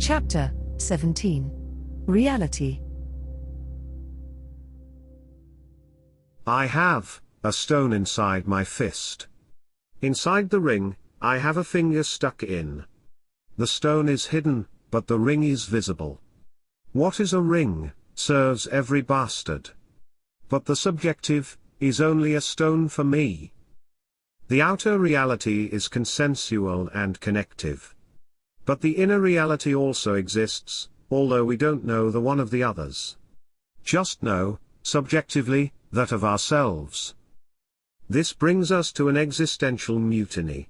Chapter 17. Reality. I have a stone inside my fist. Inside the ring, I have a finger stuck in. The stone is hidden, but the ring is visible. What is a ring, serves every bastard. But the subjective is only a stone for me. The outer reality is consensual and connective. But the inner reality also exists, although we don't know the one of the others. Just know, subjectively, that of ourselves. This brings us to an existential mutiny.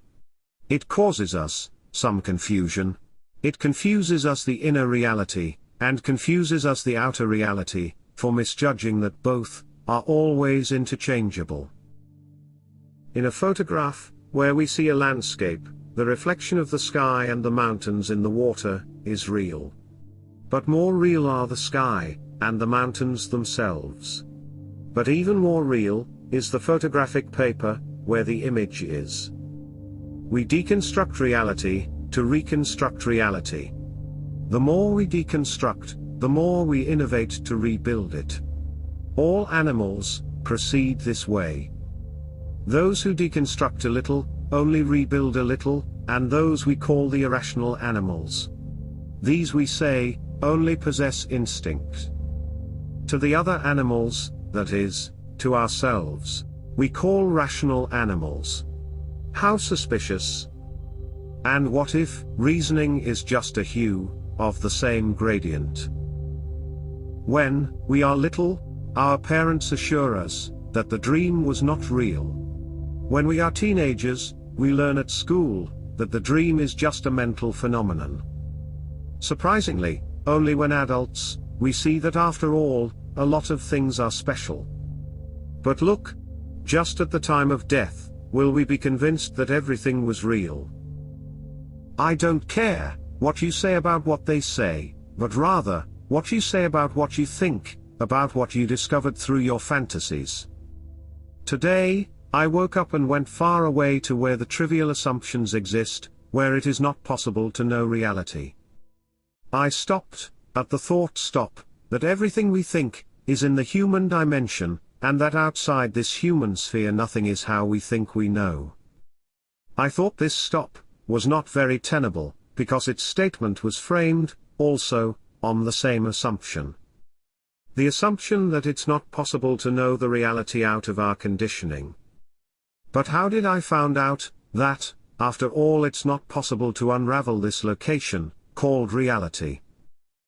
It causes us some confusion. It confuses us the inner reality, and confuses us the outer reality, for misjudging that both are always interchangeable. In a photograph, where we see a landscape, the reflection of the sky and the mountains in the water is real. But more real are the sky and the mountains themselves. But even more real is the photographic paper where the image is. We deconstruct reality to reconstruct reality. The more we deconstruct, the more we innovate to rebuild it. All animals proceed this way. Those who deconstruct a little only rebuild a little, and those we call the irrational animals. These, we say, only possess instinct. To the other animals, that is, to ourselves, we call rational animals. How suspicious! And what if reasoning is just a hue of the same gradient? When we are little, our parents assure us that the dream was not real. When we are teenagers, we learn at school that the dream is just a mental phenomenon. Surprisingly, only when adults, we see that after all, a lot of things are special. But look, just at the time of death, will we be convinced that everything was real? I don't care what you say about what they say, but rather, what you say about what you think, about what you discovered through your fantasies. Today, I woke up and went far away to where the trivial assumptions exist, where it is not possible to know reality. I stopped at the thought stop, that everything we think is in the human dimension, and that outside this human sphere nothing is how we think we know. I thought this stop was not very tenable, because its statement was framed, also, on the same assumption. The assumption that it's not possible to know the reality out of our conditioning. But how did I find out that, after all, it's not possible to unravel this location, called reality?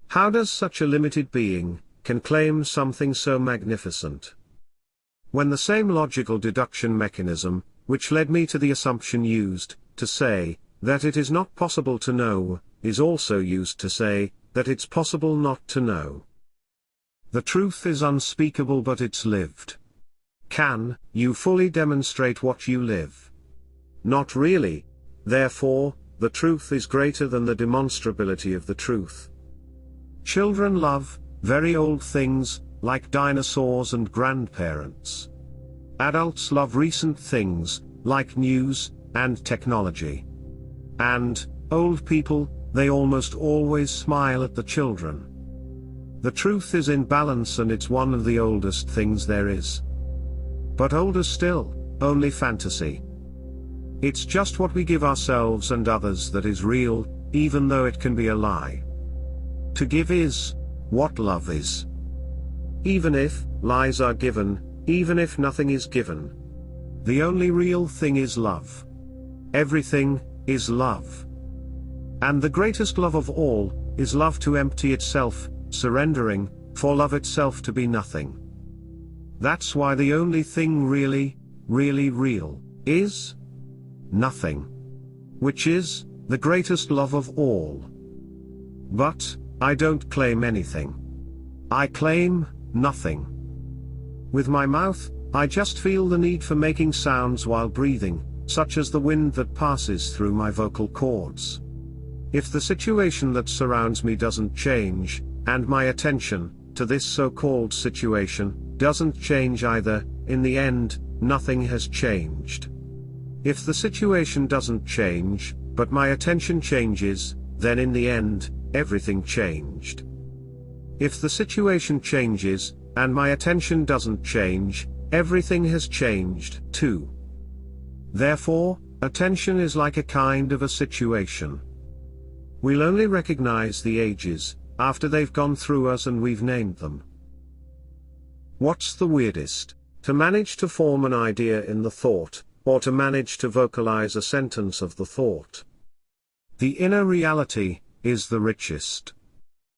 How does such a limited being can claim something so magnificent? When the same logical deduction mechanism, which led me to the assumption used to say that it is not possible to know, is also used to say that it's possible not to know. The truth is unspeakable, but it's lived. Can you fully demonstrate what you live? Not really. Therefore, the truth is greater than the demonstrability of the truth. Children love very old things, like dinosaurs and grandparents. Adults love recent things, like news and technology. And old people, they almost always smile at the children. The truth is in balance, and it's one of the oldest things there is. But older still, only fantasy. It's just what we give ourselves and others that is real, even though it can be a lie. To give is what love is. Even if lies are given, even if nothing is given, the only real thing is love. Everything is love. And the greatest love of all is love to empty itself, surrendering, for love itself to be nothing. That's why the only thing really, really real, is nothing. Which is the greatest love of all. But I don't claim anything. I claim nothing. With my mouth, I just feel the need for making sounds while breathing, such as the wind that passes through my vocal cords. If the situation that surrounds me doesn't change, and my attention to this so-called situation doesn't change either, in the end, nothing has changed. If the situation doesn't change, but my attention changes, then in the end, everything changed. If the situation changes, and my attention doesn't change, everything has changed, too. Therefore, attention is like a kind of a situation. We'll only recognize the ages after they've gone through us and we've named them. What's the weirdest? To manage to form an idea in the thought, or to manage to vocalize a sentence of the thought? The inner reality is the richest.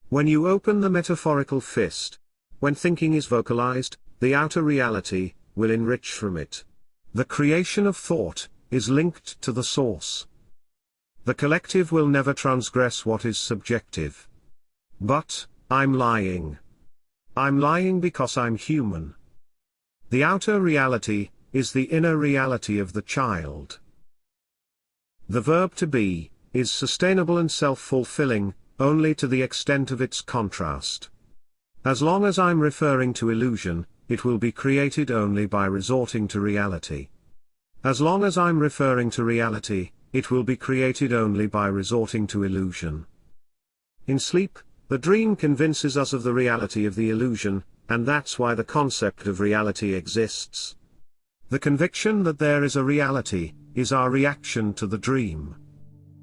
When you open the metaphorical fist, when thinking is vocalized, the outer reality will enrich from it. The creation of thought is linked to the source. The collective will never transgress what is subjective. But, I'm lying. I'm lying because I'm human. The outer reality is the inner reality of the child. The verb to be is sustainable and self-fulfilling, only to the extent of its contrast. As long as I'm referring to illusion, it will be created only by resorting to reality. As long as I'm referring to reality, it will be created only by resorting to illusion. In sleep, the dream convinces us of the reality of the illusion, and that's why the concept of reality exists. The conviction that there is a reality is our reaction to the dream.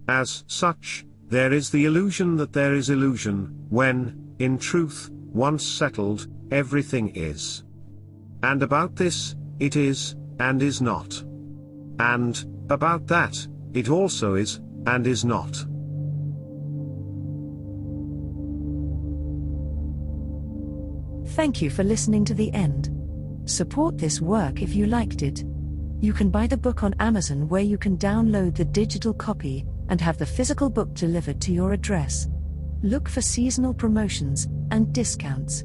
As such, there is the illusion that there is illusion, when, in truth, once settled, everything is. And about this, it is, and is not. And, about that, it also is, and is not. Thank you for listening to the end. Support this work if you liked it. You can buy the book on Amazon, where you can download the digital copy and have the physical book delivered to your address. Look for seasonal promotions and discounts.